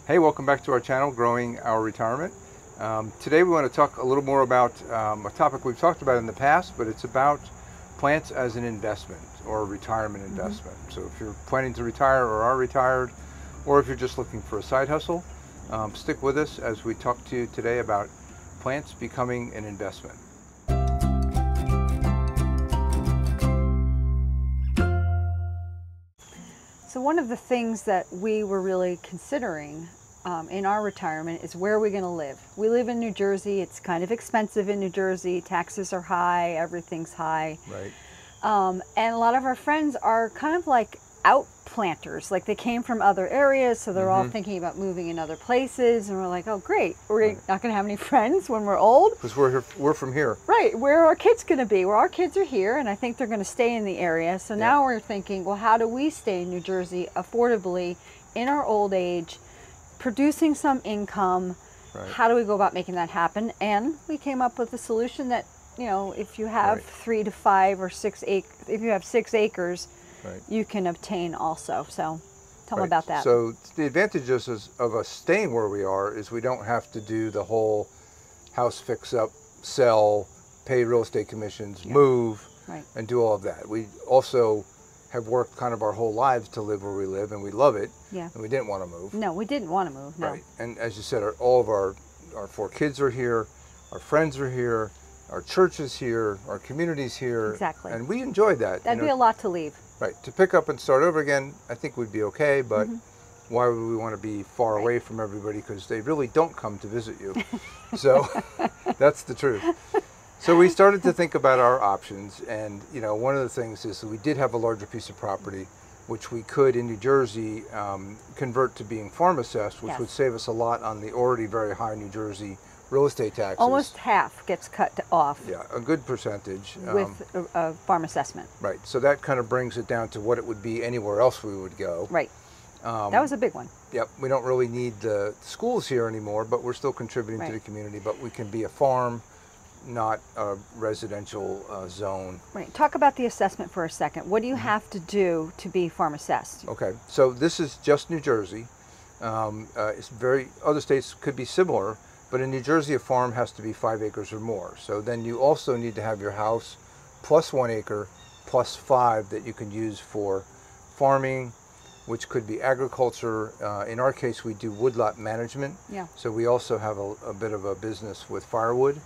Hey, welcome back to our channel, Growing Our Retirement. Today we want to talk a little more about a topic we've talked about in the past, but it's about plants as an investment or a retirement investment. So if you're planning to retire or are retired, or if you're just looking for a side hustle, stick with us as we talk to you today about plants becoming an investment. So one of the things that we were really considering in our retirement is where are we going to live. We live in New Jersey. It's kind of expensive in New Jersey. Taxes are high. Everything's high. Right. And a lot of our friends are kind of like outplanters. Like they came from other areas, so they're all thinking about moving in other places. And we're like, oh, great. We're not going to have any friends when we're old. Because we're from here. Right. Where are our kids going to be? Well, our kids are here, and I think they're going to stay in the area. So now we're thinking, well, how do we stay in New Jersey affordably in our old age, producing some income? Right. How do we go about making that happen? And we came up with a solution that, you know, if you have 3 to 5 or 6 acres, if you have 6 acres, you can obtain also. So tell me about that. So the advantages of us staying where we are is we don't have to do the whole house fix up, sell, pay real estate commissions, move, and do all of that. We also have worked kind of our whole lives to live where we live, and we love it. Yeah. And we didn't want to move. No, we didn't want to move. No. Right. And as you said, all of our 4 kids are here, our friends are here, our church is here, our community's here. Exactly. And we enjoyed that. That'd be a lot to leave. Right. To pick up and start over again, I think we'd be okay, but why would we want to be far away from everybody? Because they really don't come to visit you. So that's the truth. So we started to think about our options, and you know, one of the things is that we did have a larger piece of property, which we could in New Jersey convert to being farm assessed, which would save us a lot on the already very high New Jersey real estate taxes. Almost half gets cut off. Yeah, a good percentage. With a farm assessment. Right, so that kind of brings it down to what it would be anywhere else we would go. Right, that was a big one. Yep, we don't really need the schools here anymore, but we're still contributing to the community, but we can be a farm, not a residential zone. Right, talk about the assessment for a second. What do you have to do to be farm assessed? Okay, so this is just New Jersey. It's other states could be similar, but in New Jersey, a farm has to be 5 acres or more. So then you also need to have your house plus 1 acre plus 5 that you can use for farming, which could be agriculture. In our case, we do woodlot management. Yeah. So we also have a bit of a business with firewood,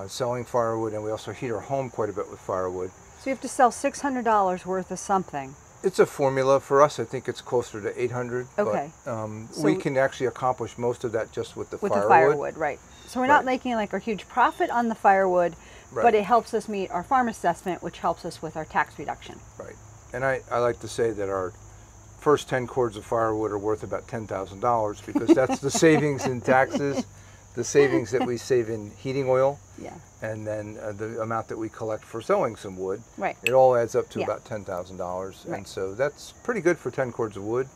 selling firewood, and we also heat our home quite a bit with firewood. So you have to sell $600 worth of something. It's a formula. For us, I think it's closer to 800. Okay. But, so we can actually accomplish most of that just with the firewood. With the firewood, right. So we're not making like a huge profit on the firewood, but it helps us meet our farm assessment, which helps us with our tax reduction. Right. And I like to say that our first 10 cords of firewood are worth about $10,000 because that's the savings in taxes, the savings that we save in heating oil, and then the amount that we collect for selling some wood. Right. It all adds up to about $10,000. And so that's pretty good for 10 cords of wood.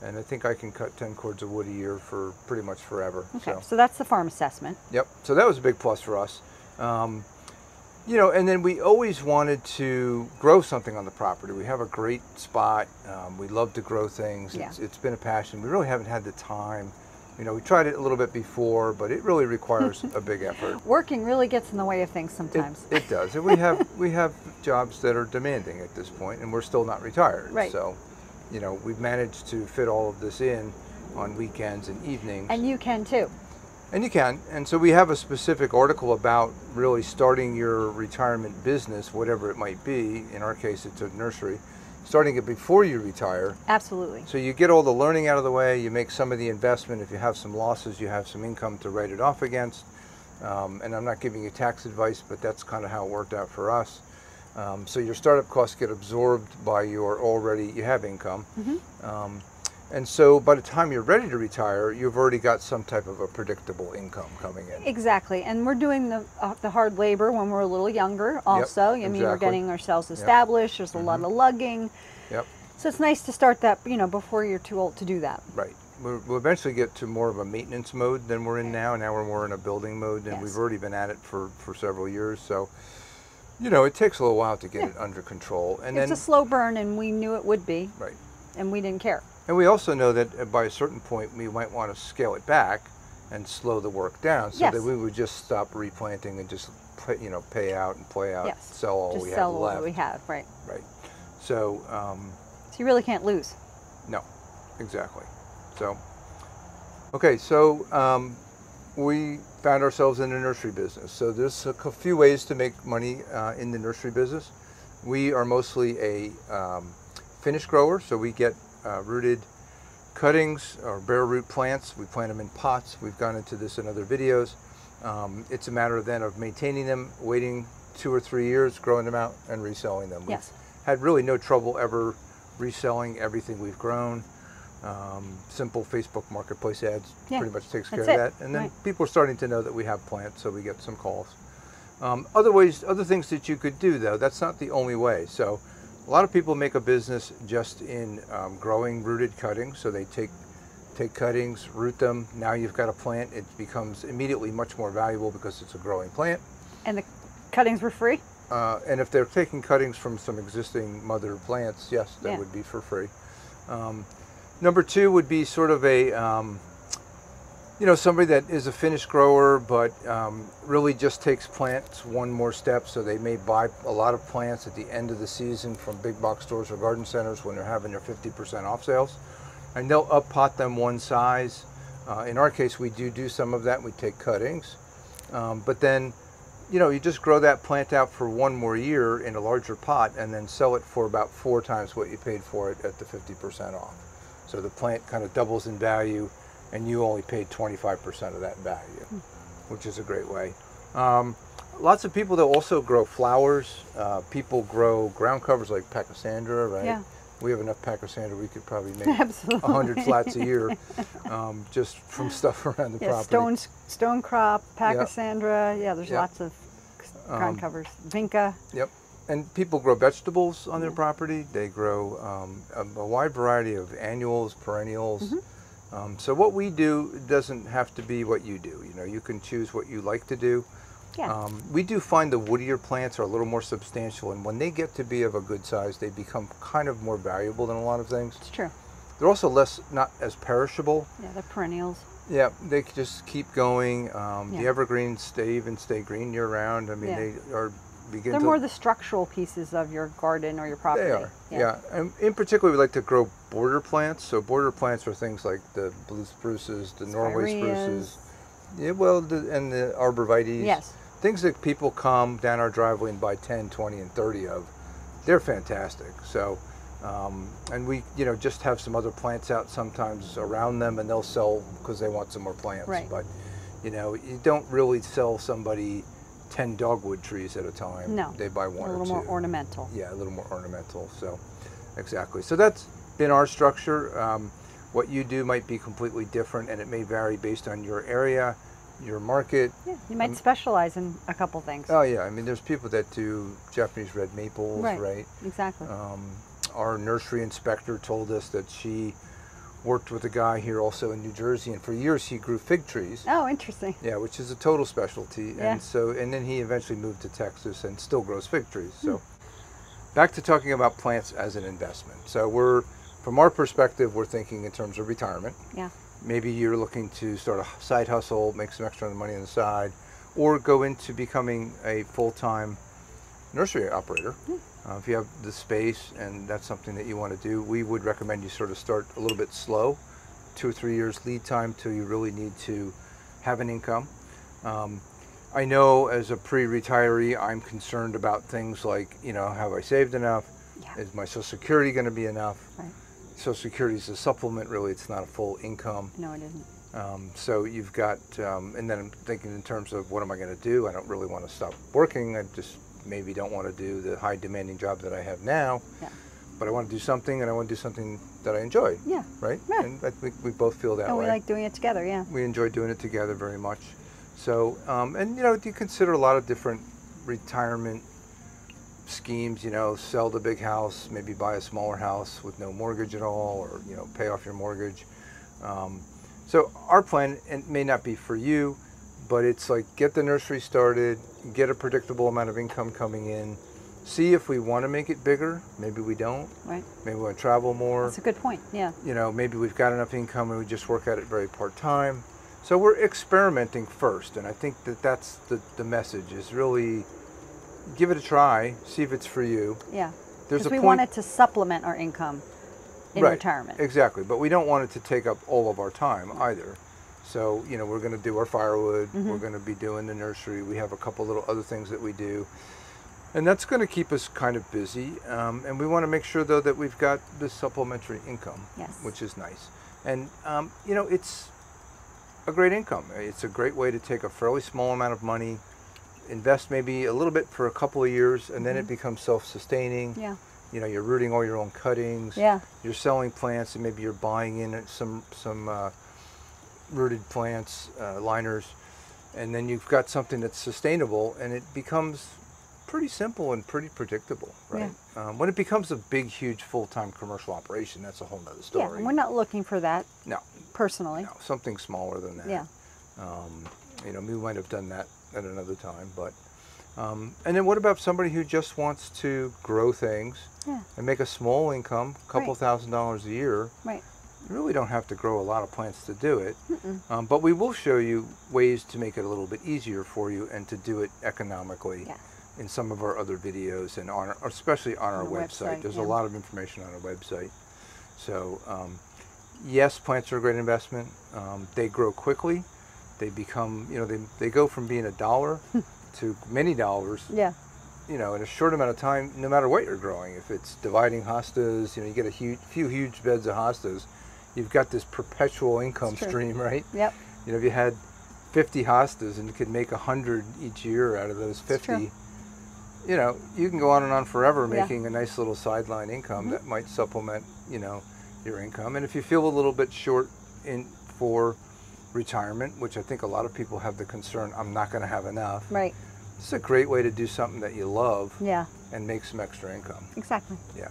And I think I can cut 10 cords of wood a year for pretty much forever. Okay, so that's the farm assessment. Yep, so that was a big plus for us. You know, and then we always wanted to grow something on the property. We have a great spot. We love to grow things. It's been a passion. We really haven't had the time. You know, we tried it a little bit before, but it really requires a big effort. Working really gets in the way of things sometimes. It does. And we have jobs that are demanding at this point, and we're still not retired. Right. So, you know, we've managed to fit all of this in on weekends and evenings. And you can too. And you can. And so we have a specific article about really starting your retirement business, whatever it might be. In our case, it's a nursery. Starting it before you retire. Absolutely. So you get all the learning out of the way, you make some of the investment. If you have some losses, you have some income to write it off against. And I'm not giving you tax advice, but that's kind of how it worked out for us. So your startup costs get absorbed by you have income. And so by the time you're ready to retire, you've already got some type of a predictable income coming in. Exactly. And we're doing the hard labor when we're a little younger also. I mean, we're getting ourselves established. There's a lot of lugging. Yep. So it's nice to start that, you know, before you're too old to do that. Right. We'll eventually get to more of a maintenance mode than we're in now. Now we're more in a building mode, and we've already been at it for several years. So, you know, it takes a little while to get it under control. And it's a slow burn, and we knew it would be. Right. And we didn't care. And we also know that by a certain point, we might want to scale it back and slow the work down, so Yes. that we would just stop replanting and just pay out and play out, Yes. sell all Just we sell have all left. that we have, right. Right. So, So you really can't lose. no, exactly. So, okay, so we found ourselves in the nursery business. So there's a few ways to make money in the nursery business. We are mostly a finish grower, so we get rooted cuttings or bare root plants. We plant them in pots. We've gone into this in other videos. It's a matter then of maintaining them, waiting 2 or 3 years, growing them out, and reselling them. Yes. We've had really no trouble ever reselling everything we've grown. Simple Facebook Marketplace ads pretty much takes care of that. And then people are starting to know that we have plants, so we get some calls. Other things that you could do, though, that's not the only way. So a lot of people make a business just in growing rooted cuttings. So they take cuttings, root them. Now you've got a plant. It becomes immediately much more valuable because it's a growing plant. And the cuttings were free? And if they're taking cuttings from some existing mother plants, yes, that would be for free. Number 2 would be sort of a, somebody that is a finished grower, but really just takes plants one more step. So they may buy a lot of plants at the end of the season from big box stores or garden centers when they're having their 50% off sales. And they'll up pot them one size. In our case, we do some of that. We take cuttings. But then, you just grow that plant out for one more year in a larger pot and then sell it for about 4 times what you paid for it at the 50% off. So the plant kind of doubles in value, and you only paid 25% of that value, which is a great way. Lots of people that also grow flowers. People grow ground covers like Pachysandra, right? Yeah. We have enough Pachysandra, we could probably make Absolutely. 100 flats a year just from stuff around the property. Stone crop, Pachysandra, there's lots of ground covers. Vinca. Yep. And people grow vegetables on their property. They grow a wide variety of annuals, perennials. So what we do doesn't have to be what you do. You can choose what you like to do. Yeah. We do find the woodier plants are a little more substantial, and when they get to be of a good size, they become kind of more valuable than a lot of things. It's true. They're also not as perishable. Yeah, they're perennials. Yeah, they just keep going. The evergreens stay green year round. I mean, they are They're more the structural pieces of your garden or your property. They are, yeah. And in particular, we like to grow border plants. So border plants are things like the blue spruces, the Norway spruces, and the arborvitaes. Yes. Things that people come down our driveway and buy 10, 20, and 30 of. They're fantastic. So, and we, just have some other plants out sometimes around them, and they'll sell because they want some more plants. Right. But, you don't really sell somebody 10 dogwood trees at a time. No. They buy 1 or 2. A little more ornamental. Yeah, a little more ornamental. So, exactly. So that's been our structure. What you do might be completely different, and it may vary based on your area, your market. Yeah, you might specialize in a couple things. Oh yeah, I mean, there's people that do Japanese red maples, right? Exactly. Our nursery inspector told us that she worked with a guy here also in New Jersey, and for years he grew fig trees. Oh, interesting. Yeah, which is a total specialty. Yeah. And then he eventually moved to Texas and still grows fig trees. So back to talking about plants as an investment. So from our perspective, we're thinking in terms of retirement. Yeah. Maybe you're looking to start a side hustle, make some extra money on the side, or go into becoming a full-time nursery operator. If you have the space and that's something that you want to do, we would recommend you sort of start a little bit slow, 2 or 3 years lead time till you really need to have an income. I know as a pre-retiree, I'm concerned about things like, have I saved enough? Yeah. Is my Social Security going to be enough? Right. Social Security is a supplement, really, it's not a full income. No, it isn't. So you've got, and then I'm thinking in terms of what am I going to do? I don't really want to stop working. I just maybe don't want to do the high demanding job that I have now. Yeah. But I want to do something, and I want to do something that I enjoy. Yeah. Right? Yeah. And I think we both feel that way. And we like doing it together, yeah. We enjoy doing it together very much. So, and you consider a lot of different retirement schemes, sell the big house, maybe buy a smaller house with no mortgage at all, or, pay off your mortgage. So our plan, it may not be for you, but it's like get the nursery started, get a predictable amount of income coming in, see if we want to make it bigger. Maybe we don't. Right. Maybe we want to travel more. That's a good point. Yeah. You know, maybe we've got enough income and we just work at it very part-time. So we're experimenting first, and I think that that's the message, is really give it a try, see if it's for you. Yeah. There's Because we want it to supplement our income in retirement. Exactly, but we don't want it to take up all of our time either. So, you know, we're going to do our firewood, we're going to be doing the nursery, we have a couple little other things that we do. And that's going to keep us kind of busy, and we want to make sure, though, that we've got this supplementary income, which is nice. And, you know, it's a great income. It's a great way to take a fairly small amount of money, invest maybe a little bit for a couple of years, and then it becomes self-sustaining. Yeah. You know, you're rooting all your own cuttings. Yeah. You're selling plants, and maybe you're buying in some rooted plants, liners, and then you've got something that's sustainable, and it becomes pretty simple and pretty predictable, right? Yeah. When it becomes a big, huge, full-time commercial operation, that's a whole nother story. Yeah, and we're not looking for that. No. Personally. No, something smaller than that. Yeah. You know, we might have done that at another time, but and then what about somebody who just wants to grow things and make a small income, a couple $1,000s a year? Right. You really don't have to grow a lot of plants to do it, but we will show you ways to make it a little bit easier for you and to do it economically in some of our other videos, and especially on our website. There's a lot of information on our website. So yes, plants are a great investment. They grow quickly. They become, you know, they go from being $1 to many dollars. Yeah. You know, in a short amount of time, no matter what you're growing. If it's dividing hostas, you know, you get a few huge beds of hostas, you've got this perpetual income stream, right? Yep. You know, if you had 50 hostas and you could make 100 each year out of those 50, you know, you can go on and on forever making a nice little sideline income that might supplement, you know, your income. And if you feel a little bit short for retirement, which I think a lot of people have the concern, I'm not going to have enough. Right. It's a great way to do something that you love and make some extra income. Exactly. Yeah.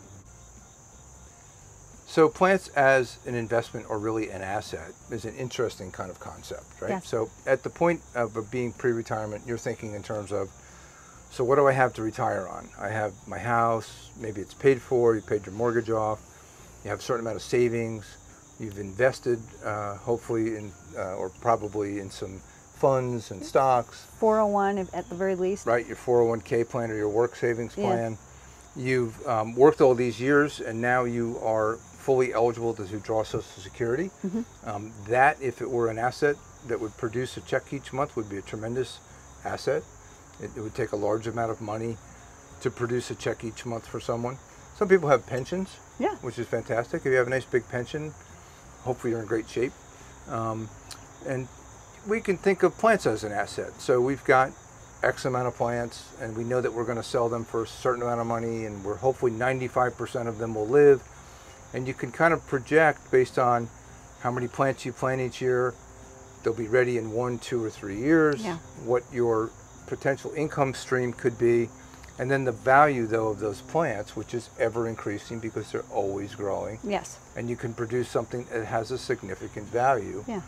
So plants as an investment, or really an asset, is an interesting kind of concept, right? Yes. So at the point of being pre-retirement, you're thinking in terms of, so what do I have to retire on? I have my house, maybe it's paid for, you paid your mortgage off, you have a certain amount of savings, you've invested hopefully in, or probably in some funds and stocks. 401 at the very least. Right, your 401k plan or your work savings plan. You've worked all these years and now you are fully eligible to draw Social Security. That, if it were an asset that would produce a check each month, would be a tremendous asset. It would take a large amount of money to produce a check each month for someone. Some people have pensions, which is fantastic. If you have a nice big pension, hopefully you're in great shape. And we can think of plants as an asset. So we've got X amount of plants, and we know that we're going to sell them for a certain amount of money, and we're hopefully 95% of them will live. And you can kind of project based on how many plants you plant each year. They'll be ready in 1, 2, or 3 years. What your potential income stream could be, and then the value, though, of those plants, which is ever increasing because they're always growing. Yes. And you can produce something that has a significant value. Yeah.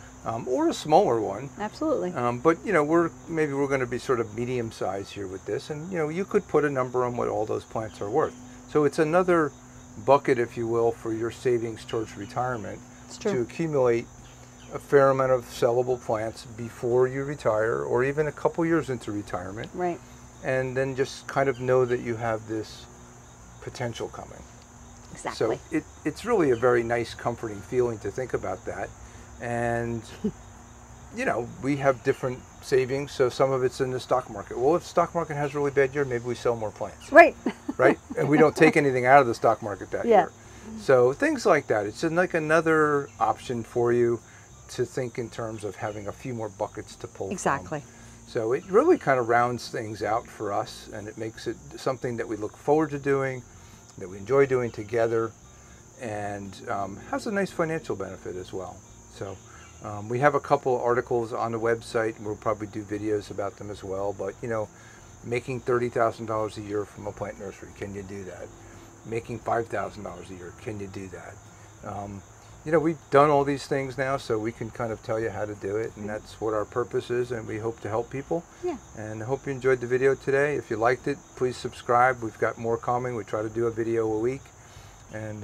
Or a smaller one. Absolutely. But you know, maybe we're going to be sort of medium sized here with this, and you know, you could put a number on what all those plants are worth. So it's another bucket, if you will, for your savings towards retirement. It's true. To accumulate a fair amount of sellable plants before you retire, or even a couple years into retirement. Right. And then just kind of know that you have this potential coming. Exactly. So it's really a very nice, comforting feeling to think about that. And, you know, we have different savings, so some of it's in the stock market. Well, if the stock market has a really bad year, maybe we sell more plants. Right. Right? And we don't take anything out of the stock market that year. So things like that. It's like another option for you to think in terms of having a few more buckets to pull from. So it really kind of rounds things out for us, and it makes it something that we look forward to doing, that we enjoy doing together, and has a nice financial benefit as well. So we have a couple articles on the website, and we'll probably do videos about them as well. But, you know, making $30,000 a year from a plant nursery, can you do that? Making $5,000 a year, can you do that? you know, we've done all these things now, so we can kind of tell you how to do it, and that's what our purpose is, and we hope to help people. Yeah. And I hope you enjoyed the video today. If you liked it, please subscribe. We've got more coming. We try to do a video a week. And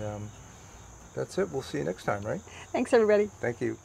that's it. We'll see you next time, right? Thanks, everybody. Thank you.